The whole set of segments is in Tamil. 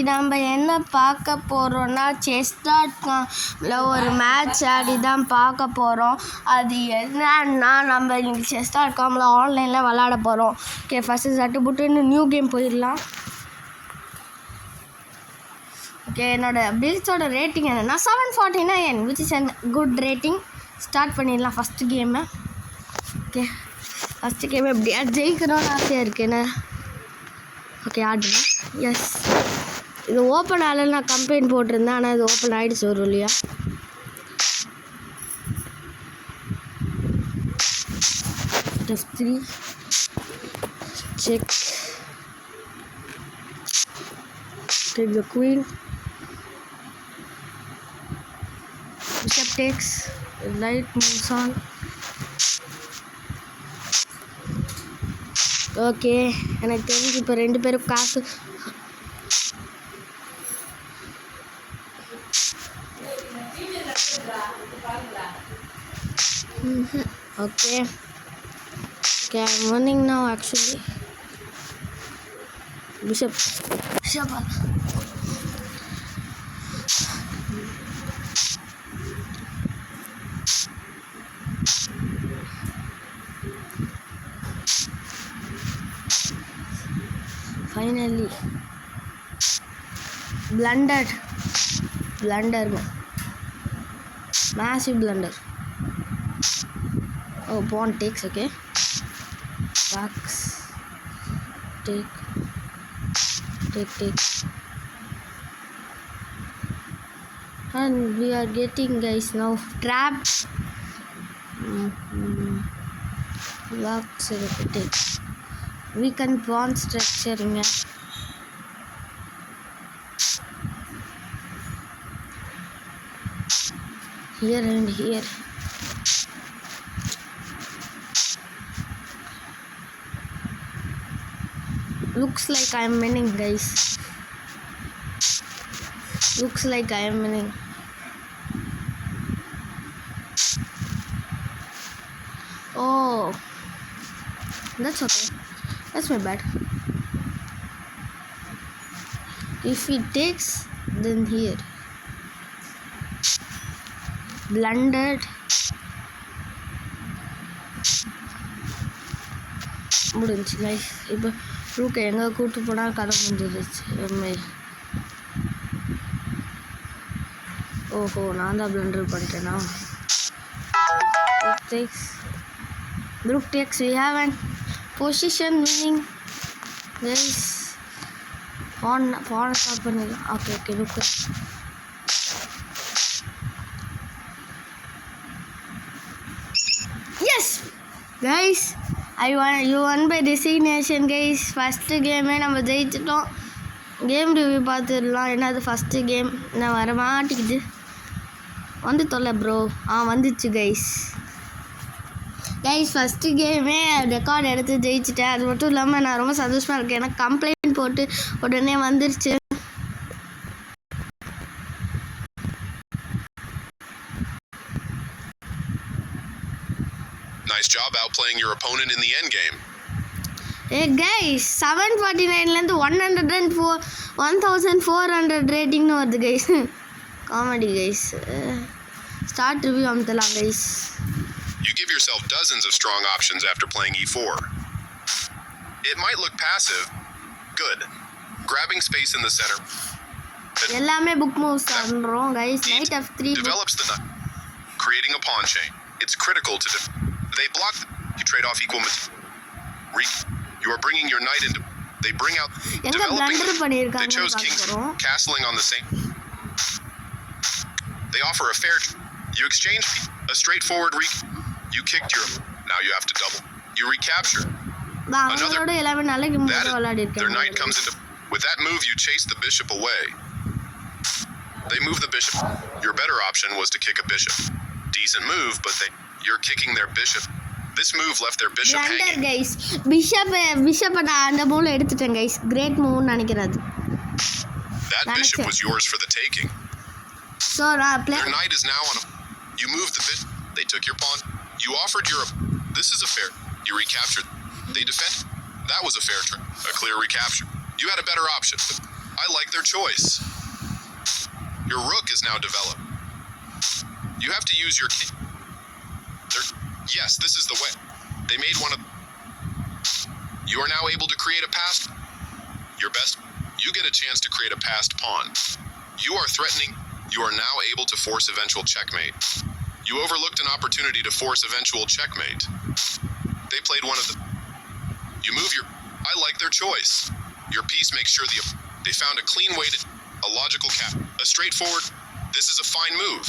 நம்ம என்ன பார்க்க போகிறோன்னா செஸ்.comல ஒரு மேட்ச் ஆடி தான் பார்க்க போகிறோம். அது என்னன்னா நம்ம இன்னைக்கு செஸ்.comல ஆன்லைனில் விளாட போகிறோம். ஓகே, ஃபஸ்ட்டு சட்டுப்புட்டுன்னு நியூ கேம் போயிடலாம். ஓகே, என்னோடய பில்ஸோட ரேட்டிங் என்னென்னா 749 which is a good rating. Start பண்ணிடலாம் ஃபஸ்ட்டு கேமை. ஓகே, ஃபஸ்ட்டு கேம் எப்படியா ஜெயிக்கணும்னு ஆசையாக இருக்குது என்ன. ஓகே, ஆடுறேன். எஸ், இது ஓப்பன் ஆகலை, நான் கம்ப்ளைண்ட் போட்டிருந்தேன். ஆனால் இது ஓப்பன் ஆகிடுச்சு ஒரு வழியா. F3 check, take the queen, bishop takes, knight moves on. Okay, எனக்கு தெரிஞ்சு இப்போ ரெண்டு பேரும் காசு. Okay, I'm winning now actually. Bishop. Finally, blunder, massive blunder. Oh, pawn takes. Okay, backs, take, and we are getting, guys, now trapped. Blocks, take. We can pawn structuring it. Here and here. Looks like I am winning, guys. Looks like I am winning. Oh, that's okay. That's my bad. If he takes, then here. Blundered. முடிஞ்சு லைஃப். இப்போ ரூக்கை எங்கே கூப்பிட்டு போனால் கதை முடிஞ்சிருச்சு. ஓஹோ, நான் தான் பிளண்டர் பண்ணிட்டேனா. Rook takes. We have an position winning, guys. Pawn start பண்ணிடலாம். Okay, rook. Yes, guys. You won by designation, guys. First கேமே நம்ம ஜெயிச்சிட்டோம். கேம் ரிவ்யூ பார்த்துடலாம். என்னது ஃபஸ்ட்டு கேம் நான் வர மாட்டேங்குது. வந்து தொல்லை ப்ரோ. வந்துச்சு கைஸ். ஃபஸ்ட்டு கேமே ரெக்கார்ட் எடுத்து ஜெயிச்சிட்டேன். அது மட்டும் இல்லாமல் நான் ரொம்ப சந்தோஷமாக இருக்கேன். எனக்கு கம்ப்ளைண்ட் போட்டு உடனே வந்துருச்சு. Nice job outplaying your opponent in the end game. Hey guys, 749லேருந்து 1400 ரேட்டிங்னு வருது guys. Comedy guys. Start review அமுத்தலாம் guys. You give yourself dozens of strong options after playing e4. It might look passive. Good. Grabbing space in the center. எல்லாமே புக் மூவ்ஸ் பண்றோம் guys. Knight F3 develops the knight, creating a pawn chain. It's critical to they block. You trade off equal you are bringing your knight into. They bring out developing. They chose kings, castling on the same. They offer a fair. You exchange a straightforward you kicked your. Now you have to double. You recapture. Another. Their knight comes into. With that move, you chase the bishop away. They move the bishop. Your better option was to kick a bishop. Decent move, but you're kicking their bishop. This move left their bishop hanging. Guys, bishop நான் அந்த மூல எடுத்துட்டேன் guys. Great move நினைக்கிறது. That bishop was yours for the taking. So their knight is now on a. You moved the bishop. They took your pawn. You offered your. This is a fair. You recaptured. They defended. That was a fair a clear recapture. You had a better option. I like their choice. Your rook is now developed. You have to use your king. Yes, this is the way. They made one of... You are now able to create a passed... Your best... You get a chance to create a passed pawn. You are threatening... You are now able to force eventual checkmate. You overlooked an opportunity to force eventual checkmate. They played one of the... You move your... I like their choice. Your piece makes sure the... They found a clean way to... A logical cap. A straightforward... This is a fine move.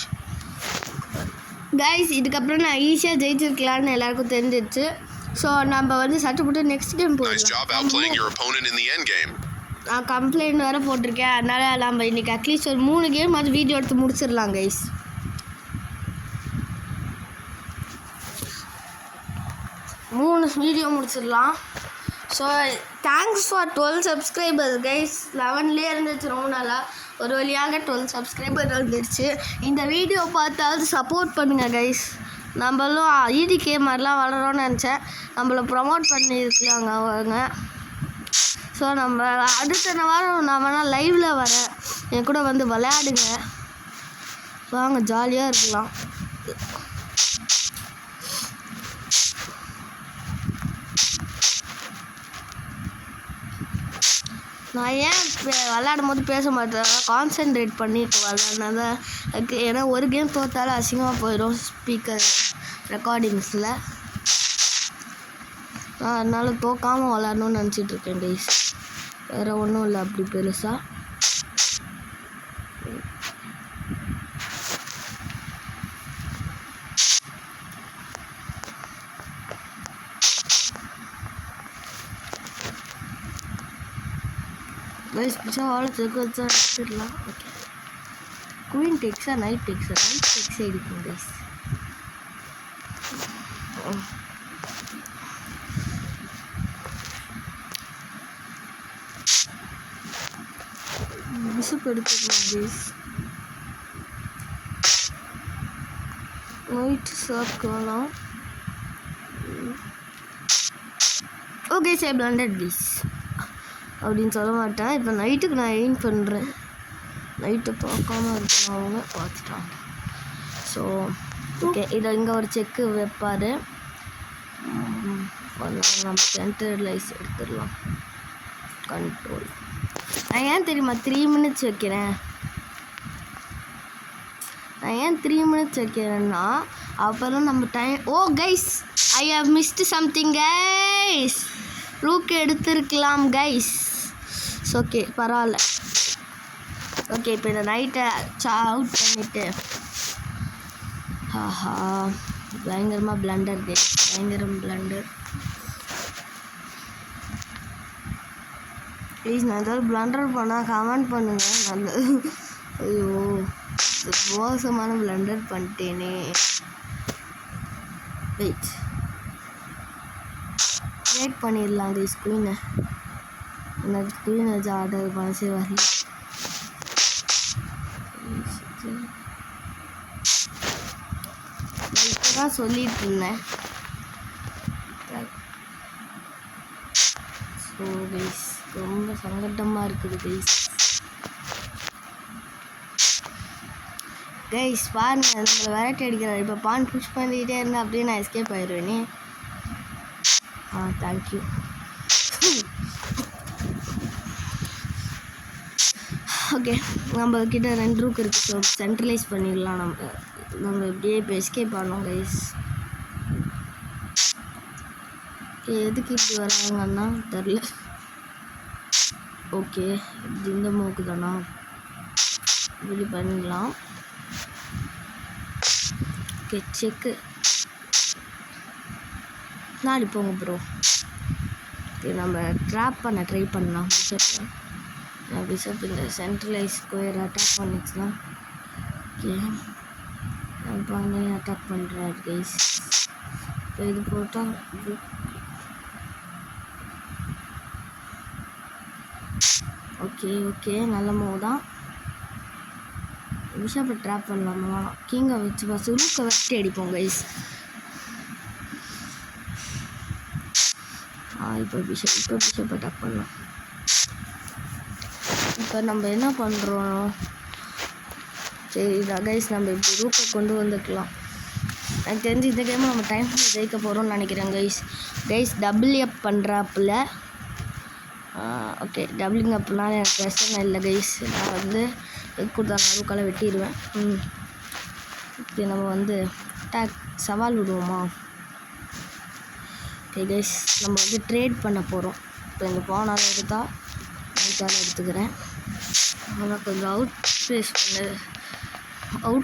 Guys இதுக்கப்புறம் நான் ஈஸியாக ஜெயிச்சிருக்கலான்னு எல்லாருக்கும் தெரிஞ்சிருச்சு. ஸோ நம்ம வந்து சட்டு போட்டு நெக்ஸ்ட் கேம் போயிடலாம். நான் கம்ப்ளைண்ட் வேறு போட்டிருக்கேன். அதனால் நம்ம இன்றைக்கி அட்லீஸ்ட் ஒரு 3 கேம் அது வீடியோ எடுத்து முடிச்சிடலாம் கைஸ். வீடியோ முடிச்சிடலாம். So thanks for 12 subscribers guys. 11லேயே இருந்துச்சு ரொம்ப நாளாக. ஒரு வழியாக 12 சப்ஸ்கிரைபர் வந்துடுச்சு. இந்த வீடியோ பார்த்தாவது சப்போர்ட் பண்ணுங்கள் கைஸ். நம்மளும் ஈடிகே மாதிரிலாம் வளரோன்னு நினச்சேன். நம்மளை ப்ரமோட் பண்ணியிருக்காங்க அவங்க. ஸோ நம்ம அடுத்த வாரம் நான் வேணால் லைவில் வரேன். என் கூட வந்து விளையாடுங்க. வாங்க ஜாலியாக இருக்கலாம். நான் ஏன் விளையாடும் போது பேச மாட்டேன், கான்சென்ட்ரேட் பண்ணிட்டு விளையாடுனதான். ஏன்னா ஒரு கேம் தோற்றாலும் அசிங்கமாக போயிடும் ஸ்பீக்கர் ரெக்கார்டிங்ஸில். நான் அதனால் தோக்காமல் விளையாடணும்னு நினச்சிட்ருக்கேன் கைஸ். வேறு ஒன்றும் இல்லை அப்படி பெருசாக. கைஸ் பிடிச்சா வாழத்துக்கு வச்சா எடுத்துடலாம். ஓகே குயின் டெக்ஸா நைட் டெக்ஸா? நைட் டெக்ஸே இருக்கும் கைஸ். பிஷப் எடுத்துக்கலாம் கைஸ். நைட் சாப்பிடலாம். ஓகே சே பிளண்டட் கைஸ் அப்படின்னு சொல்ல மாட்டேன். இப்போ நைட்டுக்கு நான் எய்ம் பண்ணுறேன். நைட்டை பார்க்காம இருக்கணும், அவங்க பார்த்துட்டாங்க. ஸோ ஓகே இதை இங்கே ஒரு செக்கு வைப்பார். நம்ம சென்டர்லைஸ் எடுத்துடலாம். கண்ட்ரோல். நான் ஏன் தெரியுமா 3 மினிட்ஸ் வைக்கிறேன்? நான் ஏன் 3 மினிட்ஸ் வைக்கிறேன்னா அப்புறம் நம்ம time... oh guys I have missed something guys. Rook எடுத்துருக்கலாம் கைஸ். ஓகே பரவாயில்ல. ஓகே இப்போ இந்த நைட்டை அவுட் பண்ணிவிட்டு ஆஹா பயங்கரமாக பிளண்டர் கைஸ். பயங்கரம் பிளண்டர். ப்ளீஸ் நான் ஏதாவது பிளண்டர் பண்ணால் கமெண்ட் பண்ணுங்கள். நல்லது. ஐயோ மோசமான பிளண்டர் பண்ணிட்டேனே. வெயிட் பண்ணிடலாம் கைஸ். குயினை எனக்கு குயின் வச்சு ஆர்டர் மனசே வரல. இப்போ தான் சொல்லிட்டு இருந்தேன். ஸோ கைஸ் ரொம்ப சங்கட்டமாக இருக்குது கைஸ். கைஸ் பாருங்க நம்மளை விரட்டி அடிக்கிறார். இப்போ பான் புஷ் பண்ணிக்கிட்டே இருந்தேன் அப்படியே நான் எஸ்கேப் ஆயிடுவேனே. தேங்க்யூ. ஓகே நம்மக்கிட்ட 2 ரூக் இருக்குது. ஸோ சென்ட்ரலைஸ் பண்ணிடலாம். நம்ம இப்படியே இப்போ எஸ்கேப் பண்ணோம் கைஸ். எதுக்கு இப்படி வராங்கன்னா தெரில. ஓகே இந்த மூக்கு தானா இப்படி பண்ணிடலாம். ஓகே செக்கு நாடி போங்க ப்ரோ. ஓகே நம்ம ட்ராப் பண்ண ட்ரை பண்ணலாம். பிஷப் இந்த சென்ட்ரலைஸ் ஸ்கொயர் அட்டாக் பண்ணிச்சுன்னா ஓகே பண்ணி அட்டாக் பண்ணுறாரு கைஸ். இப்போ இது போட்டால் ஓகே ஓகே நல்ல மூவ் தான். பிஷப்பை ட்ராப் பண்ணலாமா? கிங்கை வச்சு ஃபஸ்ட்டு ரூக்கை வெட்டி அடிப்போம் கைஸ். இப்போ பிஷப் அட்டாக் பண்ணலாம். இப்போ நம்ம என்ன பண்ணுறோம்? சரி கைஸ், நம்ம இப்படி ரூப்பை கொண்டு வந்துக்கலாம். எனக்கு தெரிஞ்சு இந்த கேமை நம்ம டைம் ஜெயிக்க போகிறோம்னு நினைக்கிறேன் கைஸ். டபுள் அப் பண்ணுறாப்புல. ஓகே, டபுளிங் அப்னால் எனக்கு பிரச்சனை இல்லை கைஸ். நான் வந்து கொடுத்தாலும் ரூக்கால வெட்டிடுவேன். ஓகே, நம்ம வந்து அட்டாக் சவால் விடுவோமா? ஓகே கைஸ், நம்ம வந்து ட்ரேட் பண்ண போகிறோம். இப்போ இந்த பானால் எடுத்தால் நைட்டால் எடுத்துக்கிறேன். ஆனால் கொஞ்சம் அவுட்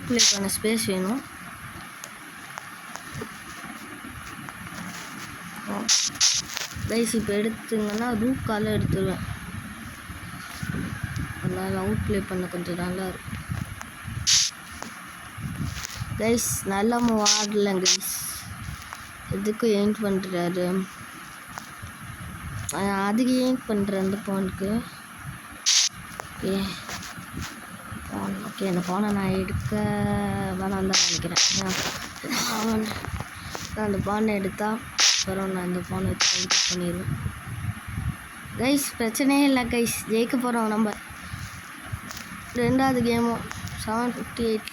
ப்ளே பண்ண ஸ்பேஸ் வேணும். கைஸ் இப்போ எடுத்துங்கன்னா ரூக்கால எடுத்துருவேன். அதனால் அவுட் ப்ளே பண்ண கொஞ்சம் நல்லா இருக்கும் கைஸ். நல்லா மூவ் ஆடல கைஸ். எதுக்கு எயிம் பண்ணுறாரு? அதுக்கு எயிம் பண்ணுறேன் அந்த பானுக்கு. ஓகே, அந்த பானை நான் எடுக்க வேணாம் தான் நினைக்கிறேன். நான் அந்த பானை எடுத்தால் அப்புறம் நான் இந்த பானை வச்சு கம்ப்ளீட் பண்ணிடுவேன் கைஸ். பிரச்சனையே இல்லை கைஸ், ஜெயிக்க போகிறோம் நம்ம. ரெண்டாவது கேமும் 758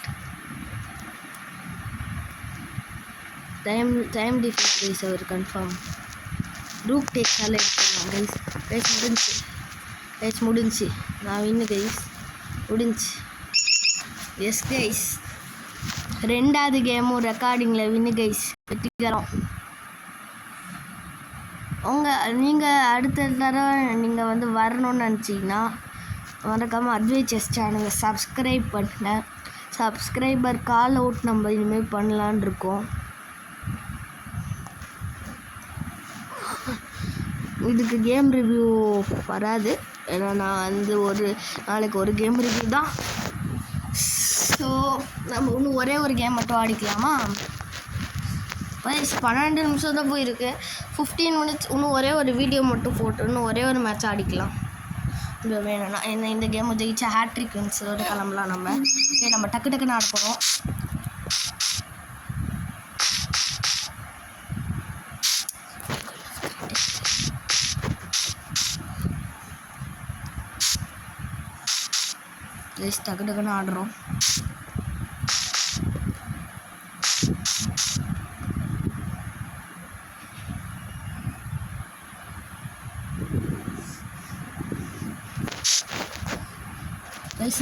டைம் டிஃபெக்ட் கைஸ். அவர் கன்ஃபார்ம் ரூக் டேக்ஸால் எடுத்துடலாம் கைஸ். முடிஞ்சு நான் வின்னு கைஸ். முடிஞ்சு. எஸ் கைஸ், ரெண்டாவது கேமும் ரெக்கார்டிங்கில் வின்னு கைஸ். வெற்றிக்கிறோம். நீங்கள் அடுத்த தடவை நீங்கள் வந்து வரணும்னு நினச்சிங்கன்னா மறக்காமல் அட்வைச்சர்ஸ் சேனலை சப்ஸ்கிரைப் பண்ண. சப்ஸ்கிரைபர் கால் அவுட் நம்ம இனிமேல் பண்ணலான் இருக்கோம். இதுக்கு கேம் ரிவ்யூ வராது, ஏன்னா நான் வந்து நாளைக்கு ஒரு கேம் ரிவ்யூ தான். ஸோ நம்ம இன்னும் ஒரே ஒரு கேம் மட்டும் ஆடிக்கலாமா? 12 நிமிஷம் தான் போயிருக்கு. 15 மினிட்ஸ் இன்னும் ஒரே ஒரு வீடியோ மட்டும் போட்டு இன்னும் ஒரே ஒரு மேட்ச் ஆடிக்கலாம். இது வேணும்னா இந்த கேமை ஜெயிச்சா ஹேட்ரிக் வின்ஸோடு கிளம்பலாம் நம்ம. ஓகே, நம்ம டக்குன்னு ஆட போகிறோம். டக்குன்னு ஆடுறோம்.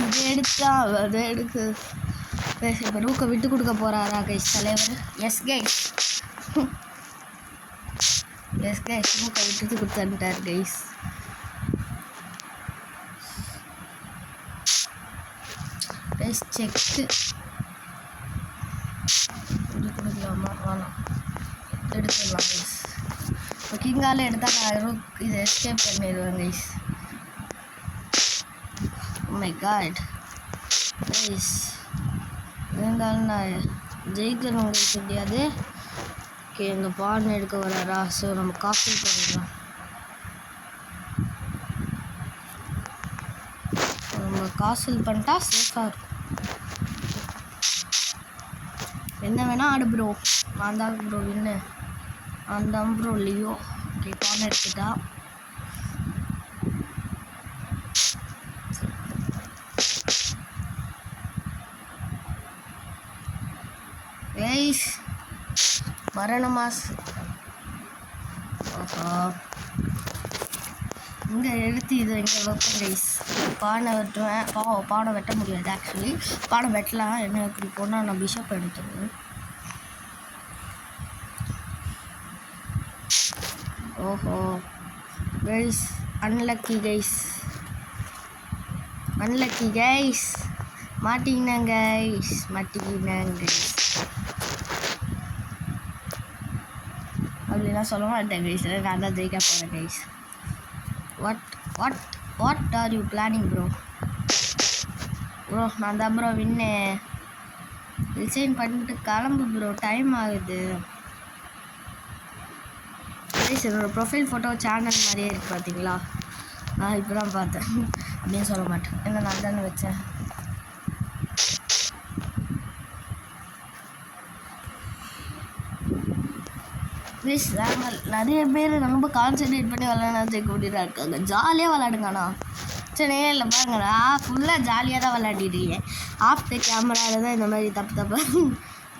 இது எடுத்தா அது எடுக்கு. இப்போ ரூக்கை விட்டு கொடுக்க போகிறாரா கைஸ் தலைவர்? எஸ் கைஸ், ரூக்கை விட்டு கொடுத்துட்டார் கைஸ். செக்கு கொடுக்கலாமா? வேணாம், எடுத்துடலாம் கைஸ். இப்போ கிங்கால் எடுத்தால் நான் இதை எஸ்கேப் பண்ணிடுவேன் கைஸ். மை காட் கைஸ், இருந்தாலும் நான் ஜெயிக்கணும் உங்களுக்கு தெரியாது. ஓகே, இந்த பான் எடுக்க வராரா? ஸோ நம்ம காஃபி பண்ணிடலாம். நம்ம காசில் பண்ணிட்டா சேஃபாக இருக்கும். என்ன வேணால் ஆடு ப்ரோ. நான் தான் ப்ரோ வின்னு. நான் தான் ப்ரோ லியோ. ஓகே, பான் எடுத்துட்டா. கைஸ் மரணமாஸ். ஓஹோ, இங்கே எடுத்து இதை இங்கே வைப்பேன் கைஸ். பானை வெட்டுவேன். பானை வெட்ட முடியாது ஆக்சுவலி. பானை வெட்டலாம், என்ன இப்படி போனால் நான் பிஷப் எடுத்துருவேன். ஓஹோ கைஸ், அன்லக்கி கைஸ். மாட்டிக்கினாங்க கைஸ். அப்படிலாம் சொல்ல மாட்டேன் கைஸ். நான் தான் ஜெயிக்க போகிறேன் guys. What are you planning bro? நான் தான் ப்ரோ வின்னு. ரிசைன் பண்ணிட்டு கிளம்பு ப்ரோ, டைம் ஆகுது கைஸ். என்னோடய ப்ரொஃபைல் ஃபோட்டோ சேனல் மாதிரியே இருக்குது பார்த்தீங்களா? நான் இப்போ தான் பார்த்தேன். அப்படின்னு சொல்ல மாட்டேன், ஏன்னா நான் தானே வச்சேன். ப்ளீஸ் நாங்கள் நிறைய பேர் ரொம்ப கான்சன்ட்ரேட் பண்ணி விளையாட ஜெயிக்க வேண்டியதாக இருக்காங்க. ஜாலியாக விளையாடுங்கண்ணா. பிரச்சனையே இல்லை பாருங்கடா, ஃபுல்லாக ஜாலியாக தான் விளையாடிட்டு இருக்கேன். ஆஃப் த கேமராவில் தான் இந்த மாதிரி தப்பு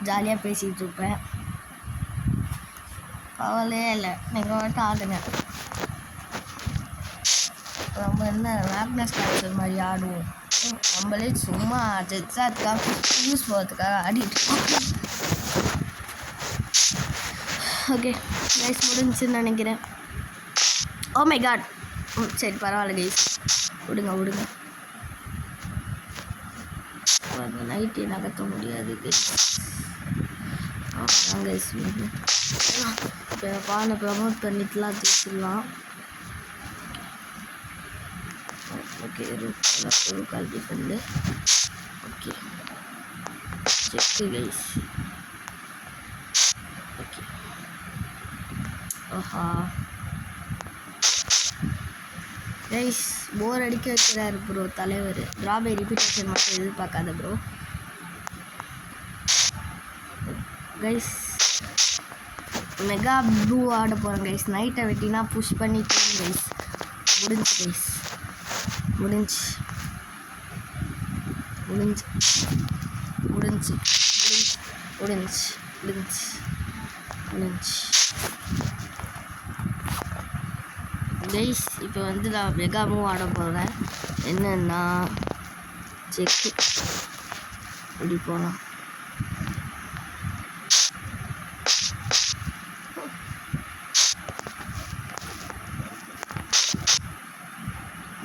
ஜாலியாக பேசிகிட்டு இருப்பேன். கவலையே இல்லை, நீங்கள் மட்டும் ஆடுங்க. நம்ம என்ன மேக்னஸ் கேப்சர் மாதிரி ஆடுவோம். நம்மளே சும்மா ஜெட்ஸாத்துக்காக யூஸ் போகிறதுக்காக ஆடிட்டு இருக்கோம். ஓகே கைஸ், முடிஞ்சுன்னு நினைக்கிறேன். Oh my god. சரி பரவாயில்ல கைஸ், விடுங்க. நைட்டு நகர்த்த முடியாது கைஸ். கைஸ் இப்போ பானை ப்ரமோட் பண்ணிட்டுலாம் ஜெயிச்சிடலாம். ஓகே ஒரு கால் டிஃபெண்டு. ஓகே செக்கு கைஸ். ஓகே ஓஹா கைஸ், போர் அடிக்க வைக்கிறாரு ப்ரோ தலைவர். ட்ராபை ரிப்பீட்டேஷன் மட்டும் எதிர்பார்க்காத ப்ரோ. கைஸ் மெகா ப்ளூ ஆட போகிறேன் கைஸ். நைட்டை வெட்டினா புஷ் பண்ணிட்டேன் கைஸ். முடிஞ்சு கைஸ், முடிஞ்சு. கைஸ் இப்போ வந்து நான் மெகா மூவ் ஆட போகிறேன். என்னன்னா செக்கு இப்படி போகலாம்.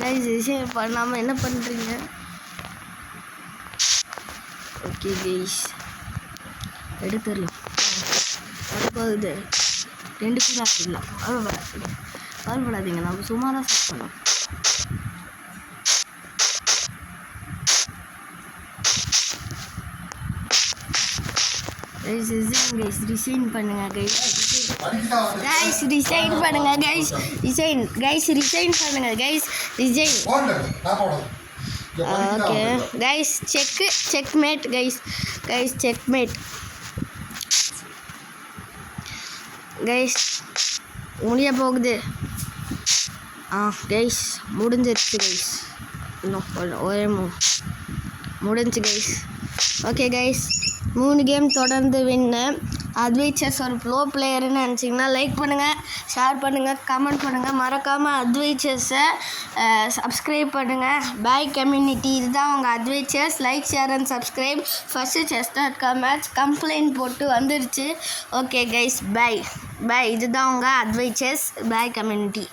கைஸ் விஷயம் பண்ணாமல் என்ன பண்ணுறீங்க? ஓகே கைஸ், எடுத்துடலாம். போகுது 2 கிலோ ஆக்கிடலாம். கவலைப்படாதீங்க, நம்ம சும்மா தான் சாப்பிடணும். ரிசைன் பண்ணுங்க கைஸ். ரிசைன் பண்ணுங்க கைஸ். ரிசைன் பண்ணுங்க guys. Okay guys, checkmate guys. Checkmate guys. முடிய போகுது. கைஸ் முடிஞ்சிருச்சு கைஸ். இன்னும் ஒரே முடிஞ்சு கைஸ். ஓகே கைஸ், 3 கேம் தொடர்ந்து வின்னு. அட்வைச்சர்ஸ் ஒரு ப்ரோ பிளேயர்னு நினச்சிங்கன்னா லைக் பண்ணுங்கள், ஷேர் பண்ணுங்கள், கமெண்ட் பண்ணுங்கள். மறக்காமல் அட்வைச்சர்ஸை சப்ஸ்கிரைப் பண்ணுங்கள். Bye community. இதுதான் உங்கள் அட்வைச்சர்ஸ். Like, share and subscribe. First chess.com match complaint போட்டு வந்துடுச்சு. Okay guys, bye. இதுதான் உங்கள் அட்வைச்சர்ஸ். By community.